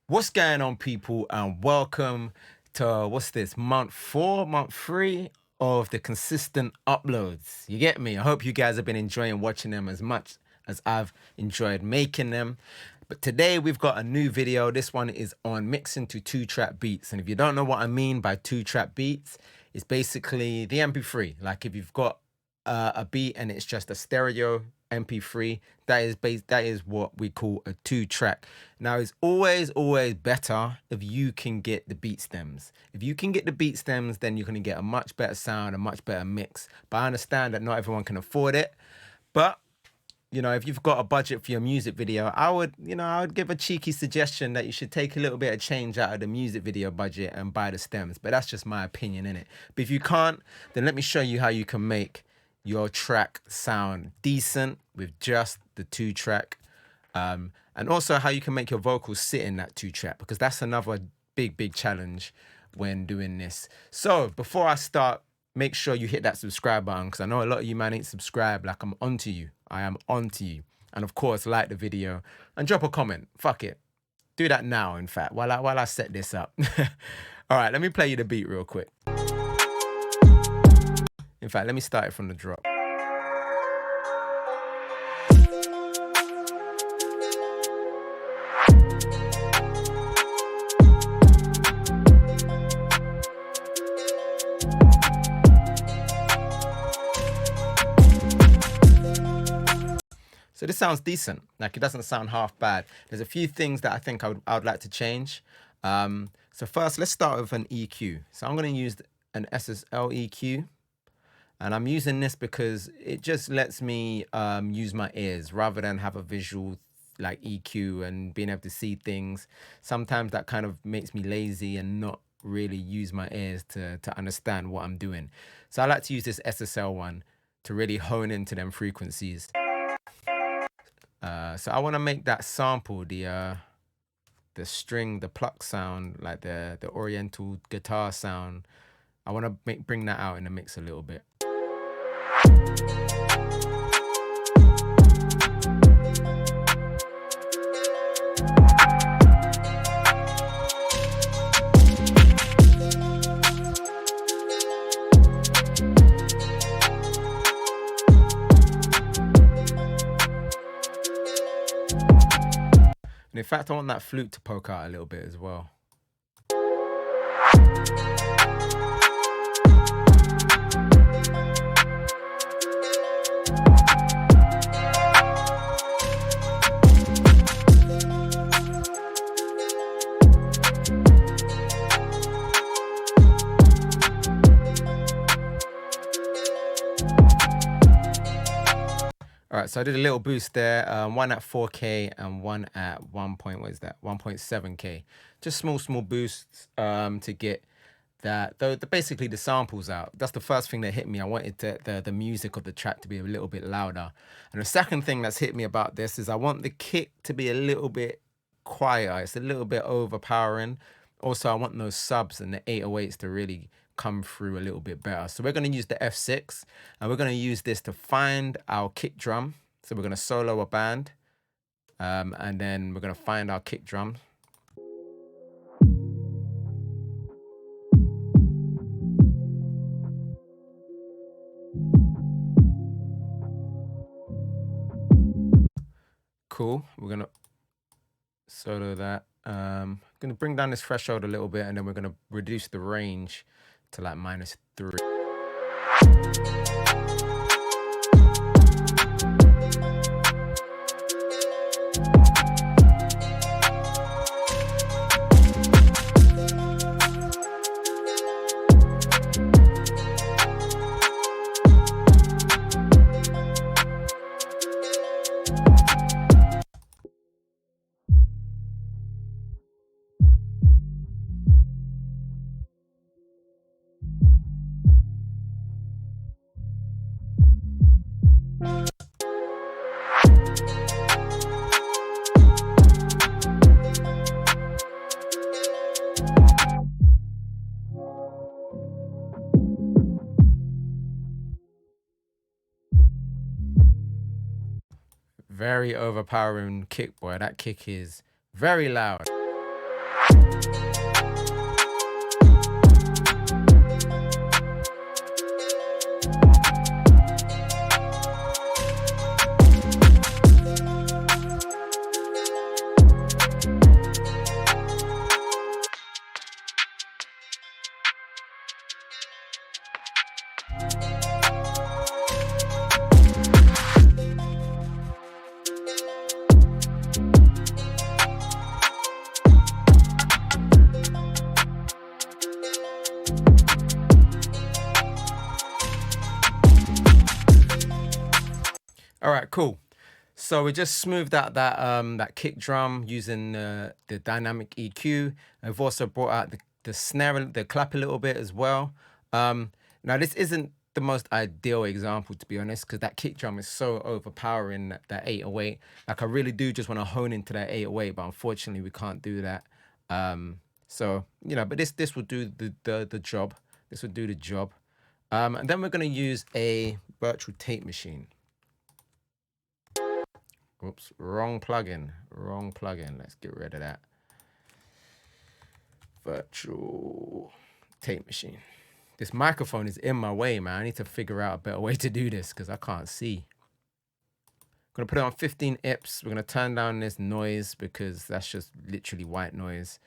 What's going on, people, and welcome to month 4, month 3 of the consistent uploads. You get me? I hope you guys have been enjoying watching them as much as I've enjoyed making them. But today we've got a new video. This one is on mixing to 2-track beats. And if you don't know what I mean by 2-track beats, it's basically the MP3. Like if you've got a beat and it's just a stereo MP3, that is what we call a 2-track. Now it's always better if you can get the beat stems. If you can get the beat stems, then you're going to get a much better sound, a much better mix. But I understand that not everyone can afford it. But if you've got a budget for your music video, I would give a cheeky suggestion that you should take a little bit of change out of the music video budget and buy the stems. But that's just my opinion, innit? But if you can't, then let me show you how you can make your track sound decent with just the 2-track, and also how you can make your vocals sit in that 2-track, because that's another big challenge when doing this. So before I start, make sure you hit that subscribe button, because I know a lot of you man ain't subscribed. Like, I'm onto you. I am onto you. And of course, like the video and drop a comment. Fuck it, do that now, in fact, while I set this up. All right, let me play you the beat real quick. In fact, let me start it from the drop. So this sounds decent. Like, it doesn't sound half bad. There's a few things that I think I would like to change. So first, let's start with an EQ. So I'm going to use an SSL EQ. And I'm using this because it just lets me use my ears rather than have a visual like EQ and being able to see things. Sometimes that kind of makes me lazy and not really use my ears to understand what I'm doing. So I like to use this SSL one to really hone into them frequencies. So I want to make that sample, the string, the pluck sound, like the oriental guitar sound. I want to bring that out in the mix a little bit. And in fact, I want that flute to poke out a little bit as well. All right, so I did a little boost there, one at 4K and one at 1.7K. Just small boosts to get that, basically the samples out. That's the first thing that hit me. I wanted the music of the track to be a little bit louder. And the second thing that's hit me about this is I want the kick to be a little bit quieter. It's a little bit overpowering. Also, I want those subs and the 808s to really come through a little bit better. So we're going to use the F6, and we're going to use this to find our kick drum. So we're going to solo a band, and then we're going to find our kick drum. Cool. We're going to solo that. I'm going to bring down this threshold a little bit, and then we're going to reduce the range to like -3. Very overpowering kick, boy. That kick is very loud. All right, cool. So we just smoothed out that kick drum using the dynamic EQ. I've also brought out the snare, the clap a little bit as well. Now this isn't the most ideal example, to be honest, because that kick drum is so overpowering, that 808. Like I really do just want to hone into that 808, but unfortunately we can't do that. So but this will do the job. This will do the job. And then we're going to use a virtual tape machine. Oops, wrong plugin. Let's get rid of that. Virtual tape machine. This microphone is in my way, man. I need to figure out a better way to do this because I can't see. I'm going to put it on 15 IPS. We're going to turn down this noise because that's just literally white noise.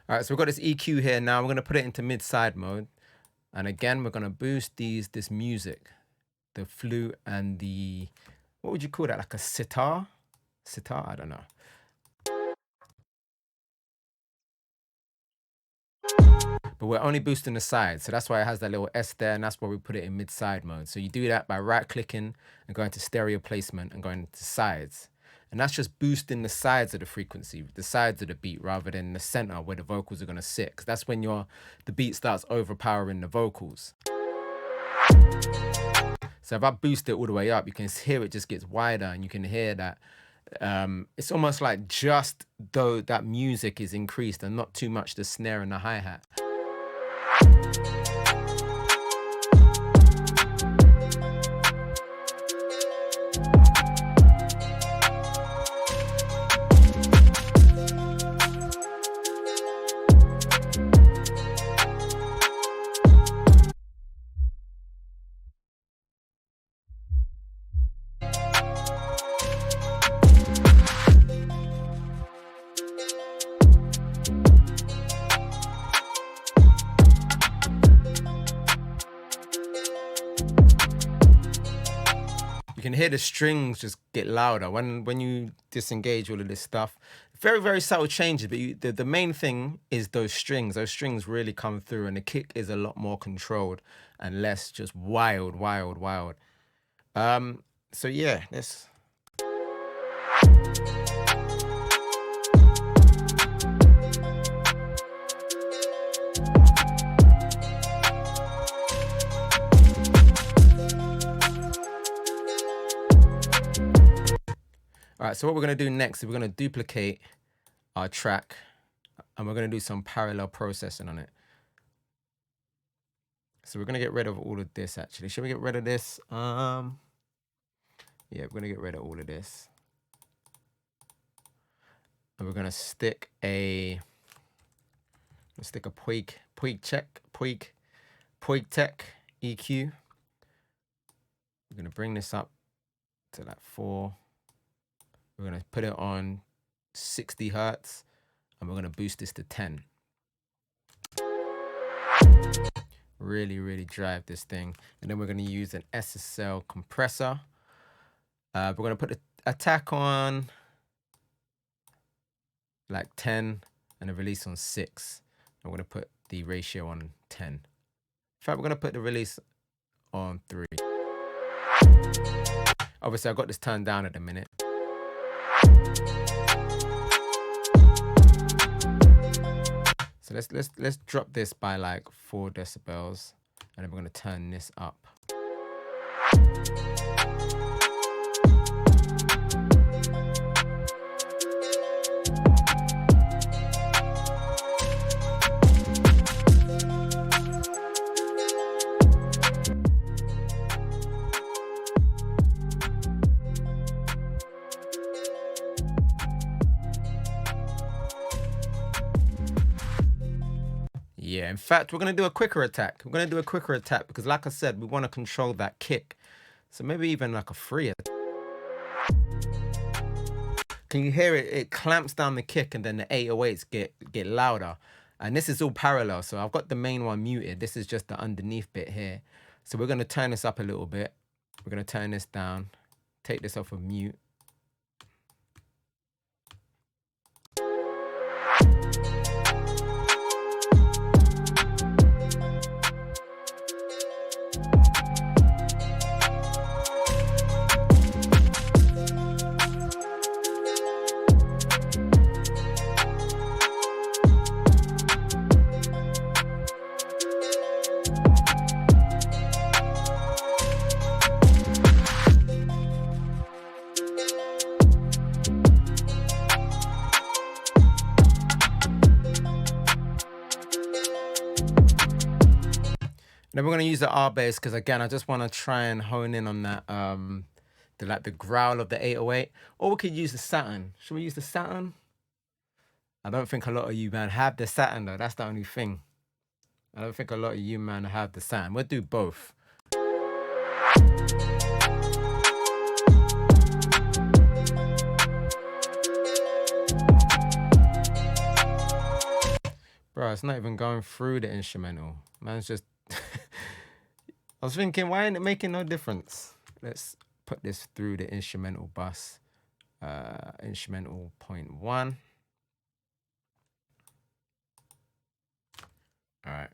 All right, so we've got this EQ here now. We're going to put it into mid-side mode. And again, we're going to boost this music, the flute and the, what would you call that? Like a sitar? Sitar? I don't know. But we're only boosting the sides. So that's why it has that little S there, and that's why we put it in mid-side mode. So you do that by right-clicking and going to stereo placement and going to sides. And that's just boosting the sides of the frequency, the sides of the beat, rather than the center where the vocals are going to sit. Because that's when the beat starts overpowering the vocals. So if I boost it all the way up, you can hear it just gets wider, and you can hear that it's almost like just though that music is increased and not too much the snare and the hi-hat. You can hear the strings just get louder when you disengage all of this stuff. Very, very subtle changes, but the main thing is those strings. Those strings really come through, and the kick is a lot more controlled and less just wild. So yeah, let's... All right, so what we're going to do next is we're going to duplicate our track, and we're going to do some parallel processing on it. So we're going to get rid of all of this, actually. Should we get rid of this? Yeah, we're going to get rid of all of this. And we're going to stick a Puig Tech EQ. We're going to bring this up to like 4. We're going to put it on 60 Hertz, and we're going to boost this to 10. Really, really drive this thing. And then we're going to use an SSL compressor. We're going to put the attack on like 10 and the release on 6. I'm going to put the ratio on 10. In fact, we're going to put the release on 3. Obviously, I've got this turned down at the minute. So let's drop this by like 4 decibels, and then we're gonna turn this up. Yeah, in fact, we're going to do a quicker attack. We're going to do a quicker attack because, like I said, we want to control that kick. So maybe even like a free attack. Can you hear it? It clamps down the kick and then the 808s get louder. And this is all parallel. So I've got the main one muted. This is just the underneath bit here. So we're going to turn this up a little bit. We're going to turn this down. Take this off of mute. Then we're going to use the R bass because, again, I just want to try and hone in on that, the growl of the 808. Or we could use the Saturn. Should we use the Saturn? I don't think a lot of you, man, have the Saturn, though. That's the only thing. I don't think a lot of you, man, have the Saturn. We'll do both. Bro, it's not even going through the instrumental. Man's just... I was thinking, why ain't it making no difference? Let's put this through the instrumental bus. Instrumental 0.1. All right.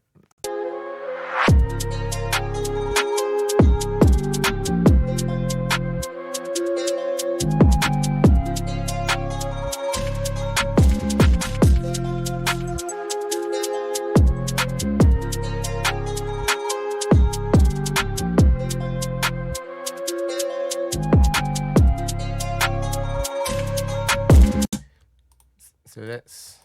So that's...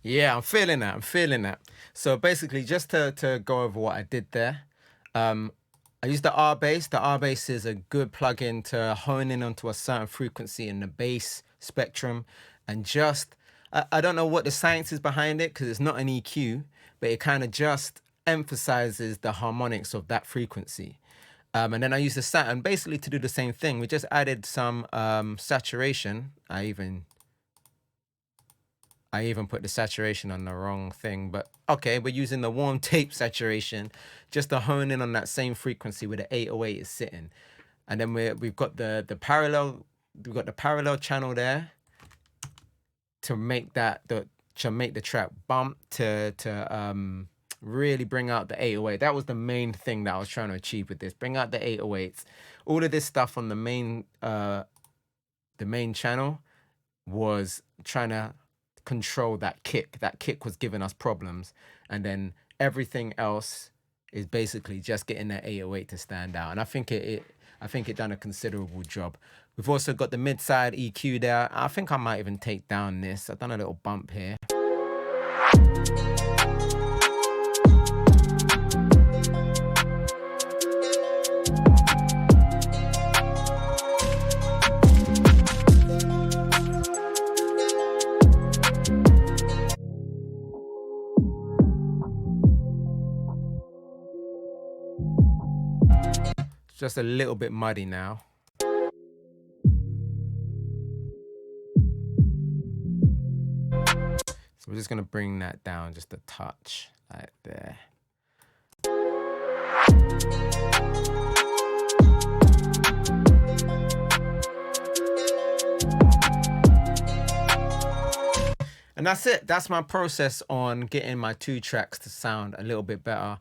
Yeah, I'm feeling that. I'm feeling that. So basically, just to go over what I did there, I used the R bass. The R bass is a good plugin to hone in onto a certain frequency in the bass spectrum, and just I don't know what the science is behind it because it's not an EQ, but it kind of just emphasizes the harmonics of that frequency. And then I used the Saturn basically to do the same thing. We just added some saturation. I even put the saturation on the wrong thing, but okay, we're using the warm tape saturation just to hone in on that same frequency where the 808 is sitting. And then we've got the parallel channel there to make the track bump to really bring out the 808. That was the main thing that I was trying to achieve with this. Bring out the 808s. All of this stuff on the main channel was trying to control that kick. That kick was giving us problems, and then everything else is basically just getting that 808 to stand out. And I think it done a considerable job. We've also got the mid-side EQ there. I think I might even take down this. I've done a little bump here. Just a little bit muddy now. So we're just gonna bring that down just a touch, like there. And that's it. That's my process on getting my 2 tracks to sound a little bit better.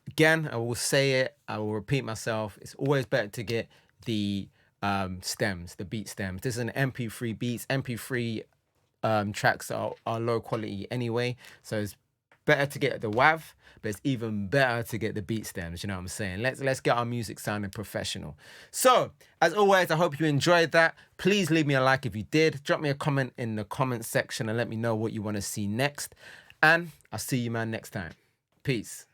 Again, I will say it, I will repeat myself. It's always better to get the stems, the beat stems. This is an MP3 beats. MP3 tracks are low quality anyway, so it's better to get the WAV, but it's even better to get the beat stems. You know what I'm saying? Let's get our music sounding professional. So as always, I hope you enjoyed that. Please leave me a like if you did. Drop me a comment in the comment section and let me know what you want to see next. And I'll see you, man, next time. Peace.